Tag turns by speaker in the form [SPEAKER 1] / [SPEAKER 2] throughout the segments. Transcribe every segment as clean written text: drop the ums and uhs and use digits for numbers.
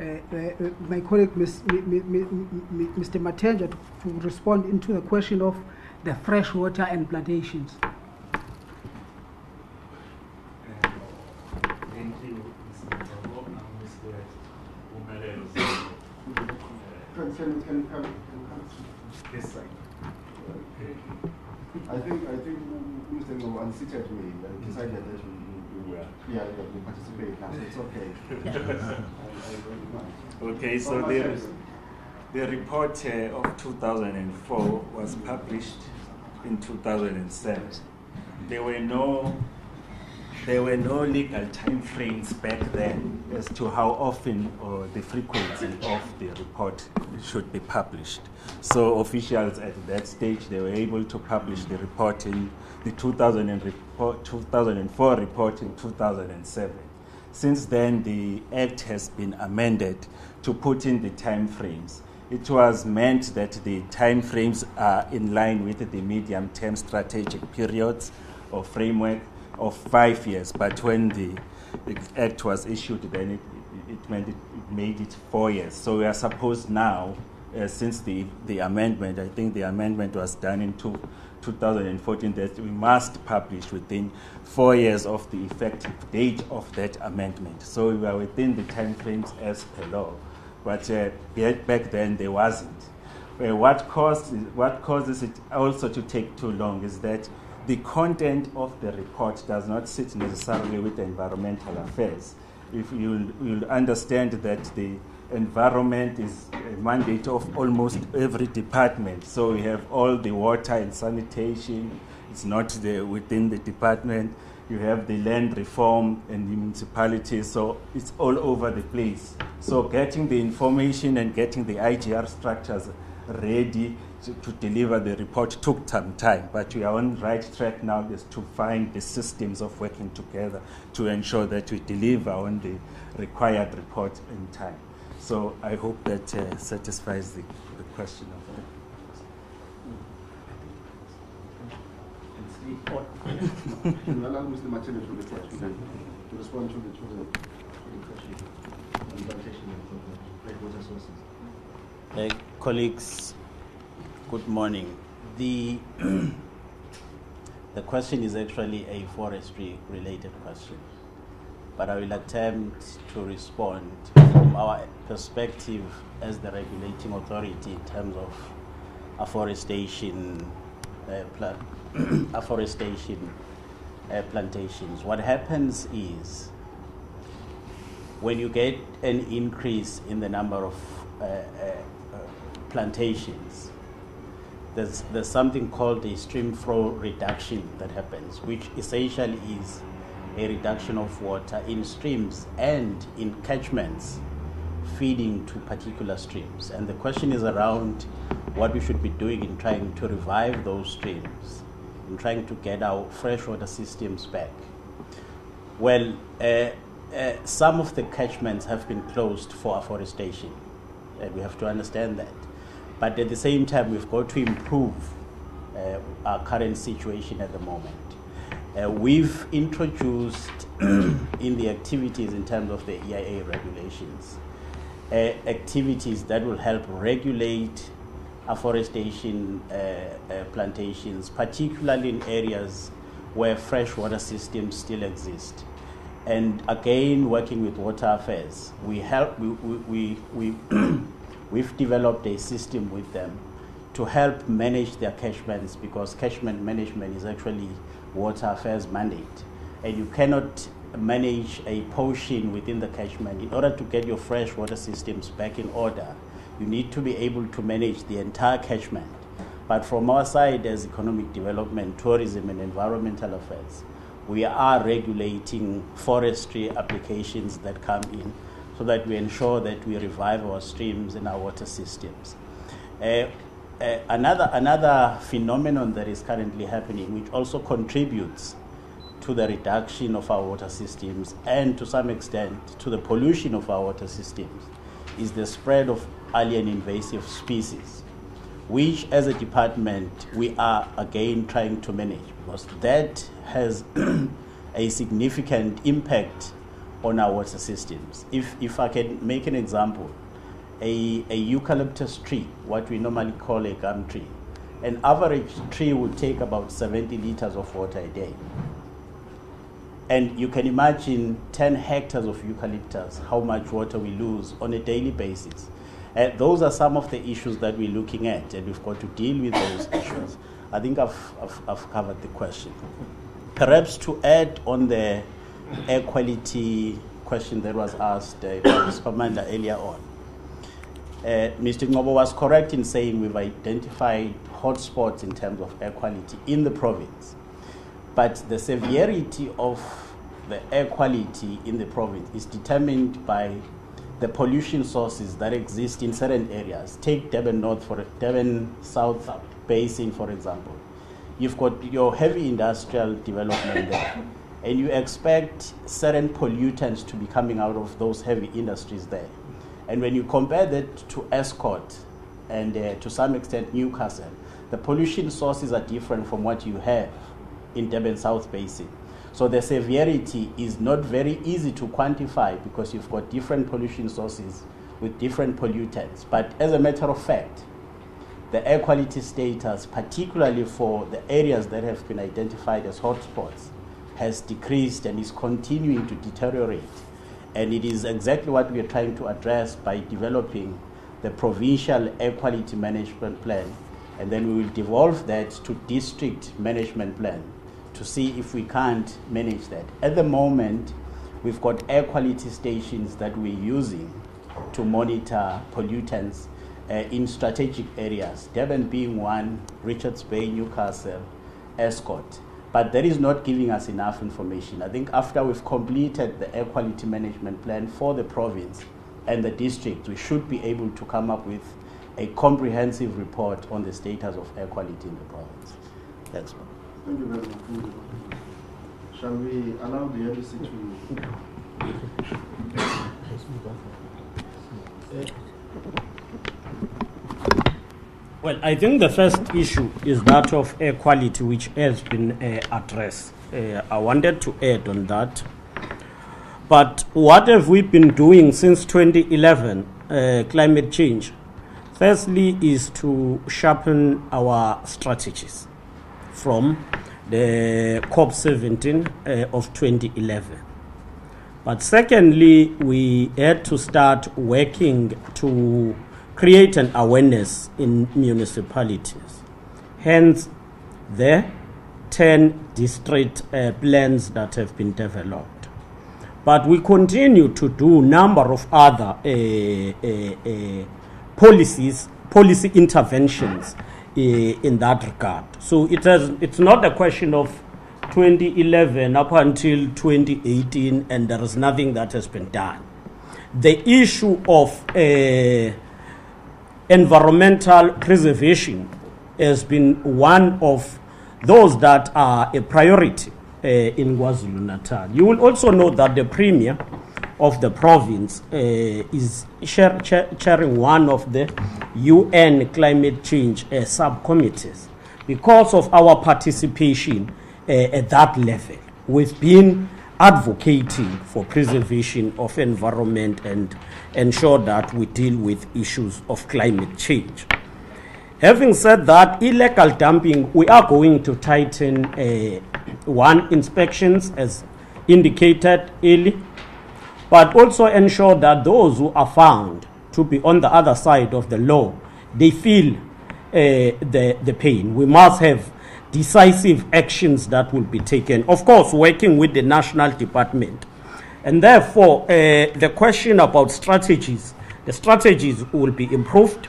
[SPEAKER 1] my colleague Mr. Matenja to respond into the question of the freshwater and plantations.
[SPEAKER 2] This side. I think Mr. Ngo unseated me and decided that we participate now, so it's okay.
[SPEAKER 3] Okay, so the report of 2004 was published in 2007. There were no legal time frames back then as to how often or the frequency of the report should be published. So officials at that stage, they were able to publish the report in the 2004 report in 2007. Since then, the Act has been amended to put in the time frames. It was meant that the time frames are in line with the medium-term strategic periods or framework of 5 years, but when the Act was issued, then it made it 4 years. So we are supposed now, since the amendment, I think the amendment was done in 2014, that we must publish within 4 years of the effective date of that amendment. So we are within the time frames as per law, but back then there wasn't. What causes it also to take too long is that the content of the report does not sit necessarily with environmental affairs. If you'll understand that the environment is a mandate of almost every department. So we have all the water and sanitation. It's not within the department. You have the land reform and the municipalities. So it's all over the place. So getting the information and getting the IGR structures ready to deliver the report took some time, but we are on the right track now is to find the systems of working together to ensure that we deliver on the required report in time. So I hope that satisfies the question of
[SPEAKER 2] You allow Mr. Martinez to respond to the question on plantation of water sources.
[SPEAKER 4] Colleagues, good morning. The question is actually a forestry-related question, but I will attempt to respond from our perspective as the regulating authority in terms of afforestation, plantations. What happens is when you get an increase in the number of plantations, there's something called a stream flow reduction that happens, which essentially is a reduction of water in streams and in catchments feeding to particular streams. And the question is around what we should be doing in trying to revive those streams, in trying to get our freshwater systems back. Well, some of the catchments have been closed for afforestation, and we have to understand that. But at the same time, we've got to improve our current situation at the moment. We've introduced in the activities in terms of the EIA regulations, activities that will help regulate afforestation plantations, particularly in areas where freshwater systems still exist. And again, working with water affairs, we've developed a system with them to help manage their catchments, because catchment management is actually water affairs mandate. And you cannot manage a portion within the catchment. In order to get your freshwater systems back in order, you need to be able to manage the entire catchment. But from our side as economic development, tourism and environmental affairs, we are regulating forestry applications that come in so that we ensure that we revive our streams and our water systems. Another phenomenon that is currently happening, which also contributes to the reduction of our water systems and to some extent to the pollution of our water systems, is the spread of alien invasive species, which as a department we are again trying to manage, because that has a significant impact on our water systems. If I can make an example, a eucalyptus tree, what we normally call a gum tree, an average tree would take about 70 liters of water a day. And you can imagine 10 hectares of eucalyptus, how much water we lose on a daily basis. Those are some of the issues that we're looking at, and we've got to deal with those issues. I think I've covered the question. Perhaps to add on the air quality question that was asked by Ms. Commander earlier on, Mr. Ngobo was correct in saying we've identified hotspots in terms of air quality in the province. But the severity of the air quality in the province is determined by the pollution sources that exist in certain areas. Take Durban North, Durban South Basin, for example. You've got your heavy industrial development there, and you expect certain pollutants to be coming out of those heavy industries there. And when you compare that to Escort and to some extent Newcastle, the pollution sources are different from what you have in Durban South Basin. So the severity is not very easy to quantify because you've got different pollution sources with different pollutants. But as a matter of fact, the air quality status, particularly for the areas that have been identified as hotspots, has decreased and is continuing to deteriorate. And it is exactly what we are trying to address by developing the provincial air quality management plan. And then we will devolve that to district management plan to see if we can't manage that. At the moment, we've got air quality stations that we're using to monitor pollutants in strategic areas, Durban being one, Richards Bay, Newcastle, Escort. But that is not giving us enough information. I think after we've completed the air quality management plan for the province and the district, we should be able to come up with a comprehensive report on the status of air quality in the province. Thanks.
[SPEAKER 2] Thank you very much. Shall we allow the SABC to...
[SPEAKER 5] Well, I think the first issue is that of air quality, which has been addressed. I wanted to add on that. But what have we been doing since 2011, climate change? Firstly is to sharpen our strategies from the COP17 of 2011. But secondly, we had to start working to create an awareness in municipalities. Hence, the 10 district plans that have been developed. But we continue to do a number of other policy interventions in that regard. So it's not a question of 2011 up until 2018 and there is nothing that has been done. The issue of environmental preservation has been one of those that are a priority in KwaZulu Natal. You will also know that the Premier of the province is chairing one of the UN climate change subcommittees. Because of our participation at that level, we've been advocating for preservation of environment and ensure that we deal with issues of climate change. Having said that, illegal dumping, we are going to tighten inspections as indicated early, but also ensure that those who are found to be on the other side of the law, they feel the pain. We must have decisive actions that will be taken, of course, working with the national department. And therefore, the question about strategies, the strategies will be improved.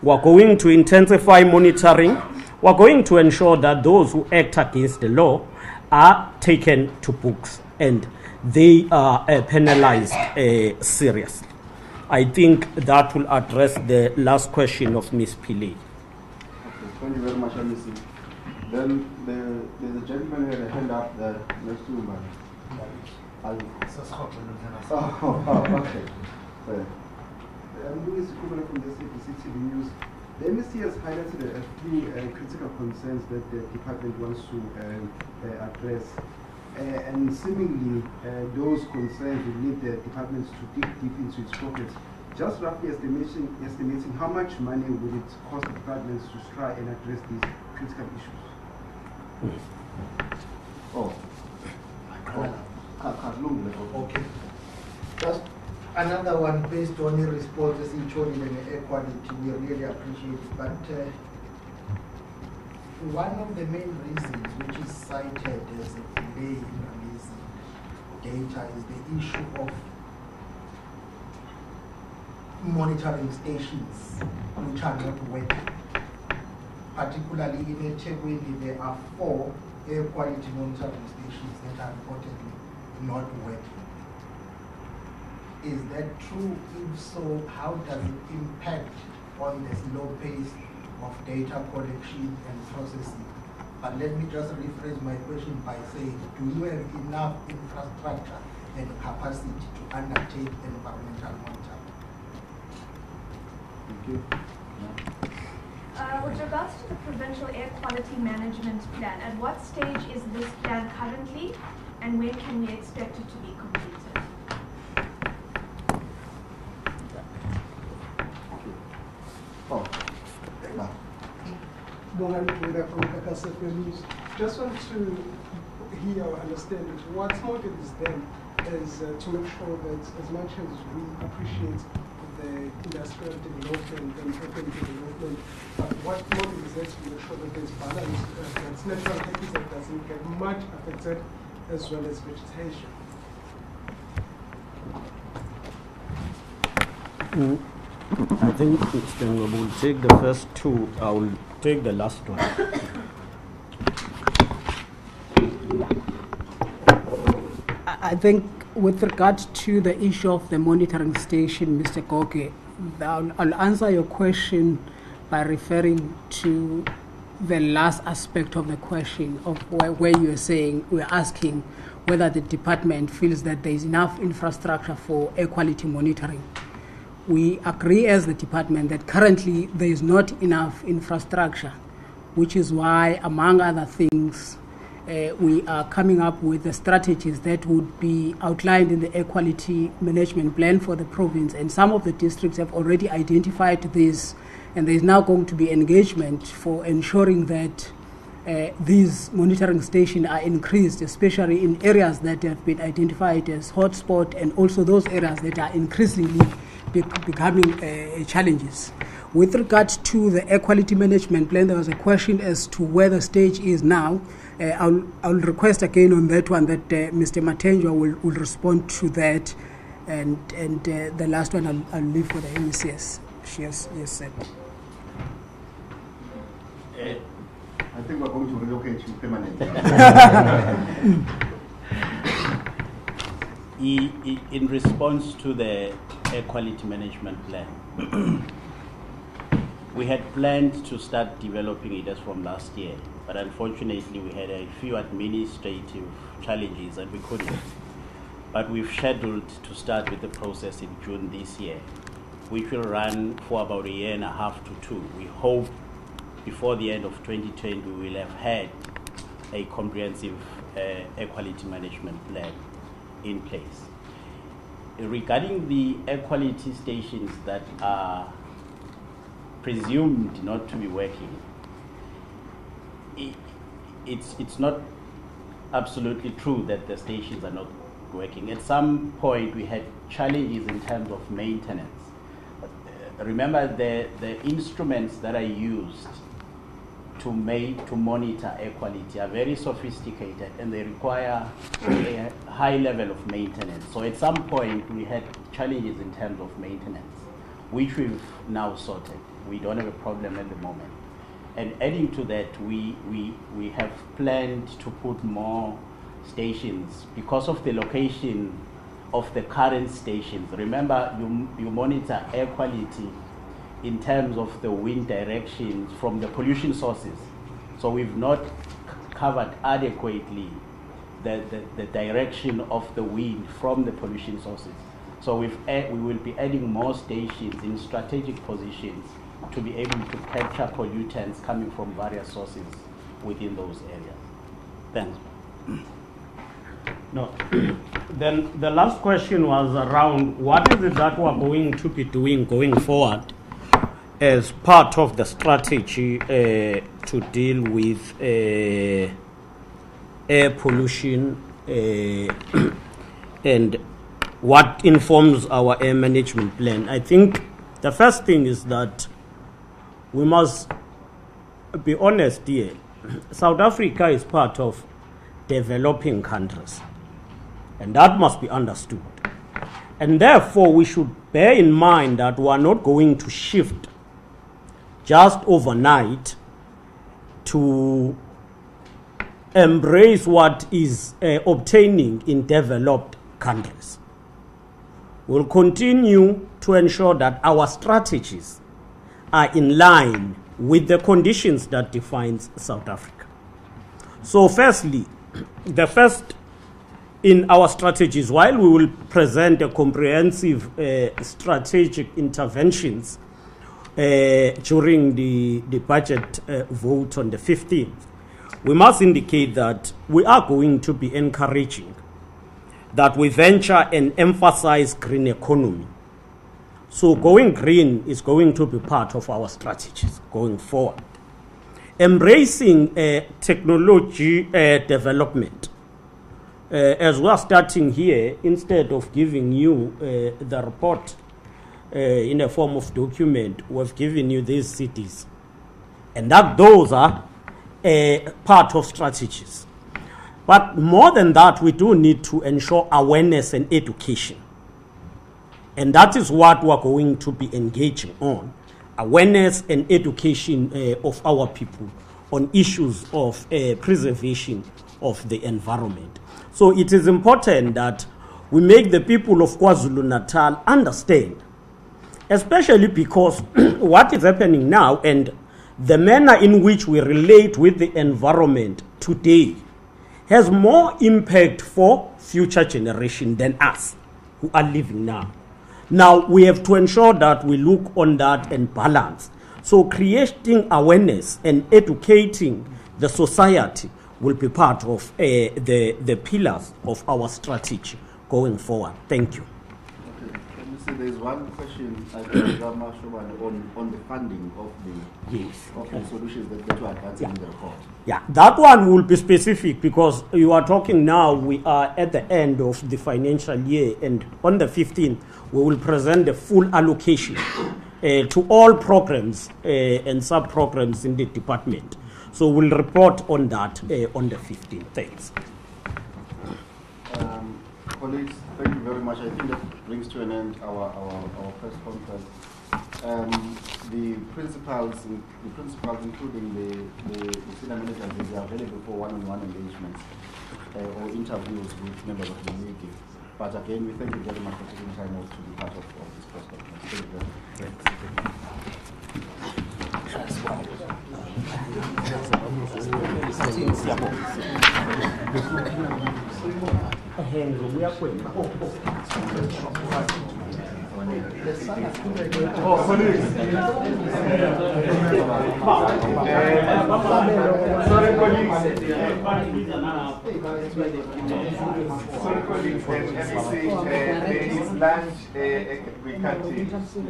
[SPEAKER 5] We're going to intensify monitoring. We're going to ensure that those who act against the law are taken to books and they are penalized seriously. I think that will address the last question of Ms. Pillay.
[SPEAKER 2] Okay, thank you very much, Amisi. Then there's a gentleman who had a hand up there next to him. Oh, okay. So, I'm Louis Kubala from the SABC TV News. The MSC has highlighted a few critical concerns that the department wants to address. and seemingly those concerns will lead the departments to dig deep into its pockets. Just roughly estimating how much money would it cost the departments to try and address these critical issues?
[SPEAKER 6] Okay. Just another one based on your responses in showing the air quality, we really appreciate it. But one of the main reasons which is cited as a delay in releasing data is the issue of monitoring stations which are not working. Particularly in eThekwini, there are 4 air quality monitoring stations that are reportedly not working. Is that true? If so, how does it impact on the slow pace of data collection and processing? But let me just rephrase my question by saying, do you have enough infrastructure and capacity to undertake environmental monitoring?
[SPEAKER 2] Thank you.
[SPEAKER 7] With regards to the provincial air quality management plan, at what stage is this plan currently, and when can we expect it to be completed?
[SPEAKER 8] Just want to hear or understand what's motive is then is to make sure that as much as we appreciate the industrial development and urban development, but what motive is there to make sure that there's balance, that's natural habitat that doesn't get much affected as well as vegetation.
[SPEAKER 5] I think we'll take the first 2. I will take the last one.
[SPEAKER 1] I think with regard to the issue of the monitoring station, Mr. Koke, I'll answer your question by referring to the last aspect of the question of where you're saying, we're asking whether the department feels that there is enough infrastructure for air quality monitoring. We agree as the department that currently there is not enough infrastructure, which is why, among other things, we are coming up with the strategies that would be outlined in the air quality management plan for the province. And some of the districts have already identified this, and there is now going to be engagement for ensuring that these monitoring stations are increased, especially in areas that have been identified as hotspot, and also those areas that are increasingly becoming challenges. With regard to the air quality management plan, there was a question as to where the stage is now. I'll request again on that one that Mr. Matenjwa will respond to that, and the last one I'll leave for the MECS. Yes, said.
[SPEAKER 2] I think we're going to relocate you permanently.
[SPEAKER 4] In response to the air quality management plan, we had planned to start developing it as from last year, but unfortunately we had a few administrative challenges and we couldn't. But we've scheduled to start with the process in June this year, which will run for about 1.5 to 2 years. We hope before the end of 2020 we will have had a comprehensive air quality management plan in place. Regarding the air quality stations that are presumed not to be working, it's not absolutely true that the stations are not working. At some point we had challenges in terms of maintenance. Remember, the instruments that are used to monitor air quality are very sophisticated and they require a high level of maintenance. So at some point we had challenges in terms of maintenance, which we've now sorted. We don't have a problem at the moment. And adding to that, we have planned to put more stations because of the location of the current stations. Remember, you monitor air quality in terms of the wind directions from the pollution sources. So we've not covered adequately the direction of the wind from the pollution sources. So we will be adding more stations in strategic positions to be able to capture pollutants coming from various sources within those areas. Thanks.
[SPEAKER 5] No. Then the last question was around what is it that we're going to be doing going forward as part of the strategy to deal with air pollution and what informs our air management plan. I think the first thing is that we must be honest here. South Africa is part of developing countries, and that must be understood. And therefore, we should bear in mind that we are not going to shift just overnight to embrace what is obtaining in developed countries. We'll continue to ensure that our strategies are in line with the conditions that defines South Africa. So firstly, the first in our strategies, while we will present a comprehensive strategic interventions during the budget vote on the 15th, we must indicate that we are going to be encouraging that we venture and emphasize green economy. So going green is going to be part of our strategies going forward. Embracing technology development. As we are starting here, instead of giving you the report in a form of document, we've given you these cities. And that those are part of strategies. But more than that, we do need to ensure awareness and education. And that is what we're going to be engaging on. Awareness and education of our people on issues of preservation of the environment. So it is important that we make the people of KwaZulu Natal understand, especially because what is happening now and the manner in which we relate with the environment today has more impact for future generations than us who are living now. Now, we have to ensure that we look on that and balance. So creating awareness and educating the society will be part of the pillars of our strategy going forward. Thank you.
[SPEAKER 9] Okay. Let me see, there's one question I think on the funding of the solutions that were advanced in the report.
[SPEAKER 5] Yeah, that one will be specific because you are talking now, we are at the end of the financial year, and on the 15th, we will present the full allocation to all programs and sub-programs in the department. So we'll report on that on the 15th. Thanks.
[SPEAKER 9] Colleagues, thank you very much. I think that brings to an end our press conference. The principals, including the senior managers, are available for one-on-one engagements or interviews with members of the league. But again, we thank you very much for taking time out to be part of this press conference. Thank you very much.
[SPEAKER 10] Sorry, colleagues, there is lunch we canteen.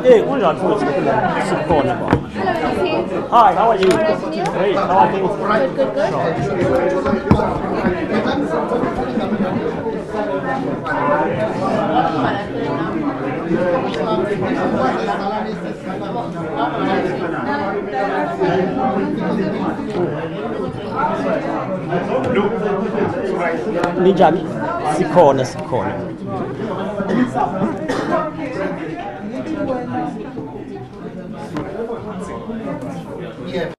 [SPEAKER 5] Hey, hi, how are you? Great, how are things? Nijani, sikhona.
[SPEAKER 6] Yeah.